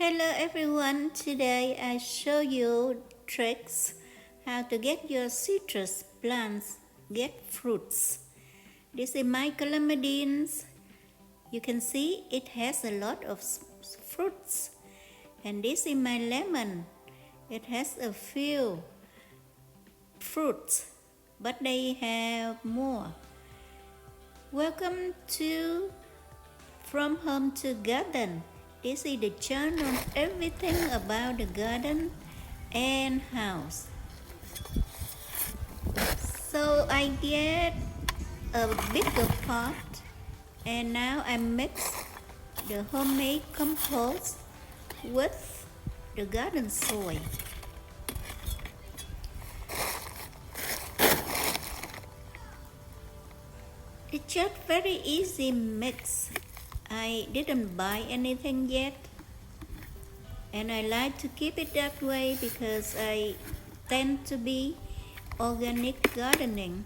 Hello everyone, today I show you tricks how to get your citrus plants get fruits. This is my calomodins. You can see it has a lot of fruits. And this is my lemon. It has a few fruits, but they have more. Welcome to From Home to Garden. This is the channel everything about the garden and house. So I get a bigger pot and now I mix the homemade compost with the garden soil. It's just very easy mix. I didn't buy anything yet, and I like to keep it that way because I tend to be organic gardening.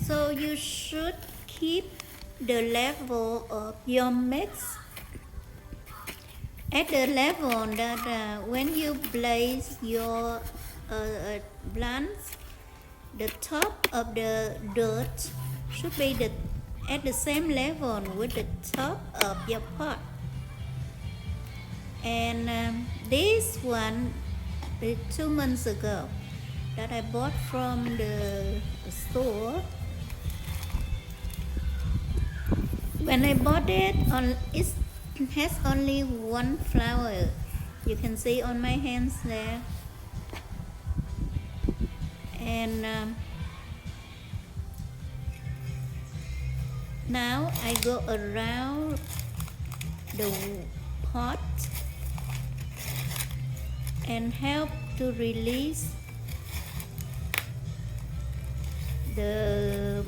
So you should keep the level of your mix at the level that when you place your plants, the top of the dirt should be at the same level with the top of your pot. And this one is 2 months ago that I bought from the store. When I bought it, it has only one flower. You can see on my hands there. And now I go around the pot and help to release the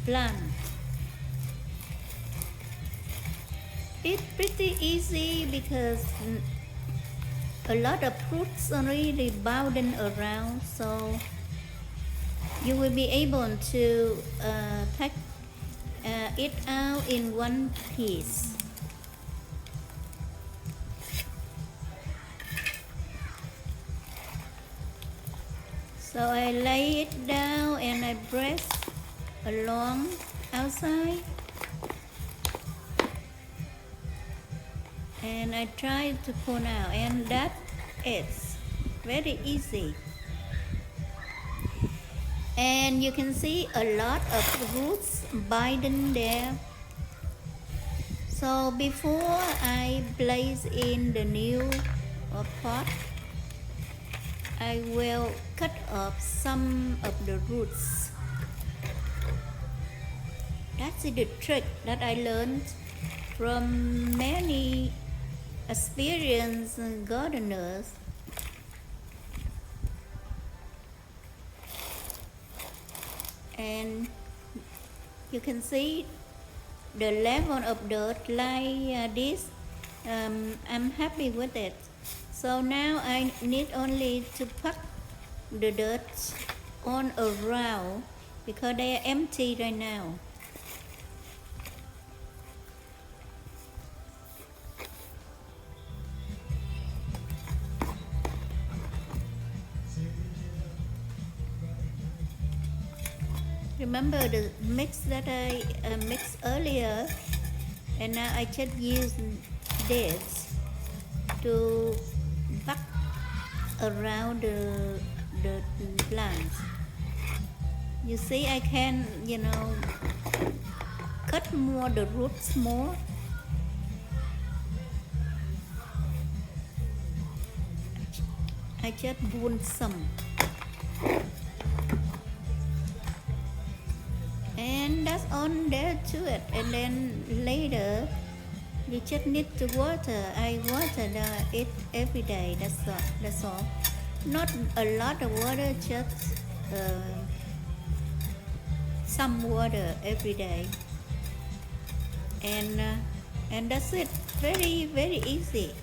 plant. It's pretty easy because a lot of fruits already bounding around, so you will be able to take it out in one piece. So I lay it down and I press along outside, and I try to pull out, and that is very easy. And you can see a lot of roots biting there. So before I place in the new pot, I will cut off some of the roots. That's the trick that I learned from many experienced gardeners. And you can see the level of dirt like this. I'm happy with it. So now I need only to put the dirt on around because they are empty right now. Remember the mix that I mixed earlier, and now I just use this to buck around the plants. You see, I can cut more the roots more. I just wound some. And that's on there to it. And then later you just need to water. I water it every day. That's all. Not a lot of water, just some water every day. And that's it. Very, very easy.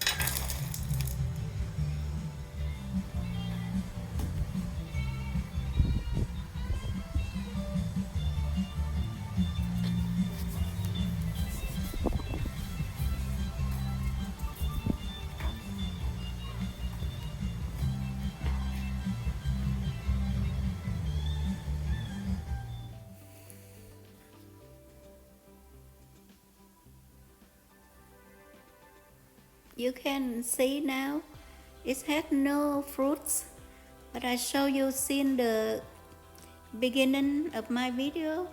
you can see now, it had no fruits, but I show you since the beginning of my video,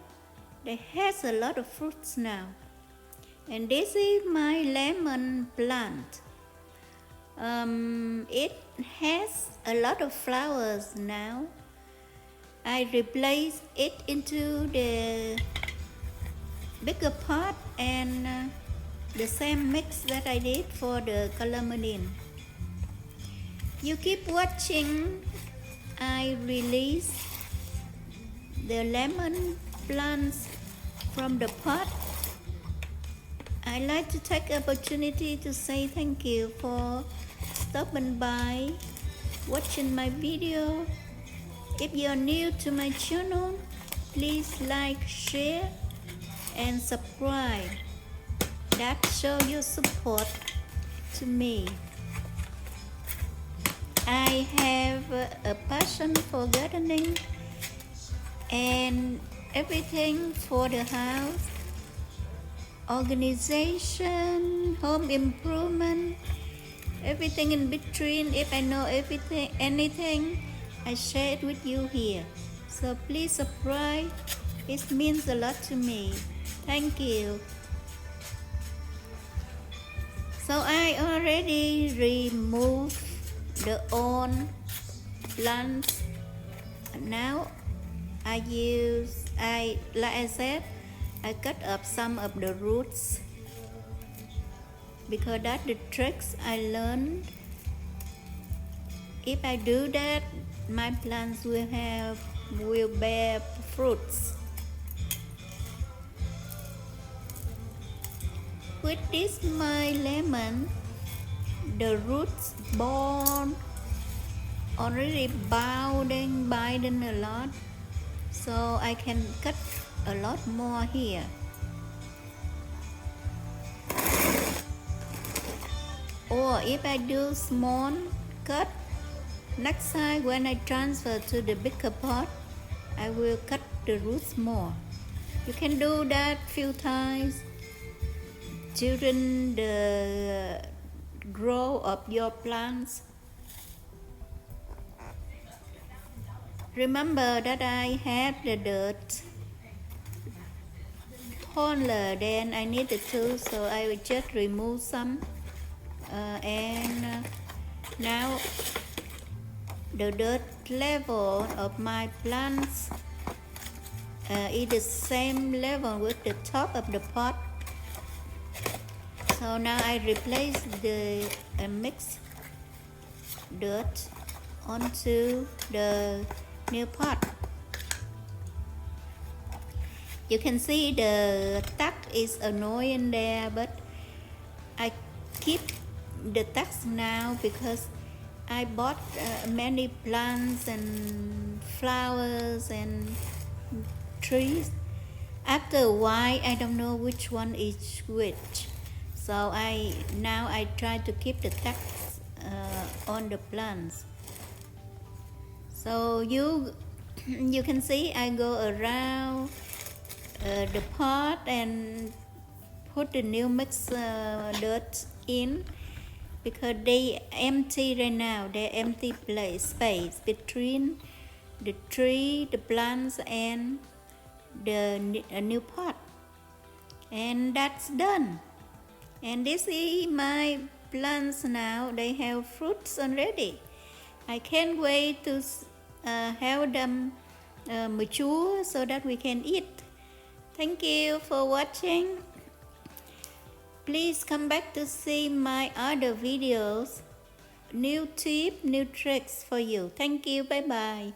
it has a lot of fruits now. And this is my lemon plant. It has a lot of flowers now. I replaced it into the bigger pot and the same mix that I did for the calomodin. You keep watching. I release the lemon plants from the pot. I like to take opportunity to say thank you for stopping by, watching my video. If you're new to my channel, please like, share, and subscribe. That shows your support to me. I have a passion for gardening and everything for the house, organization, home improvement, everything in between. If I know anything, I share it with you here. So please subscribe. It means a lot to me. Thank you. So I already removed the old plants. Now like I said, I cut up some of the roots because that's the tricks I learned. If I do that, my plants will bear fruits. With this my lemon, the roots born already biting a lot, so I can cut a lot more here. Or if I do small cut, next time when I transfer to the bigger pot, I will cut the roots more. You can do that few times during the grow of your plants. Remember that I had the dirt taller than I needed to, so I will just remove some and now the dirt level of my plants is the same level with the top of the pot. So now I replace the mixed dirt onto the new pot. You can see the tuck is annoying there, but I keep the tucks now because I bought many plants and flowers and trees. After a while, I don't know which one is which. So now I try to keep the tucks on the plants. So you can see I go around the pot and put the new mixed dirt in because they empty right now. They empty space between the tree, the plants, and the new pot, and that's done. And this is my plants now. They have fruits already. I can't wait to have them mature so that we can eat. Thank you for watching. Please come back to see my other videos. New tips, new tricks for you. Thank you. Bye bye.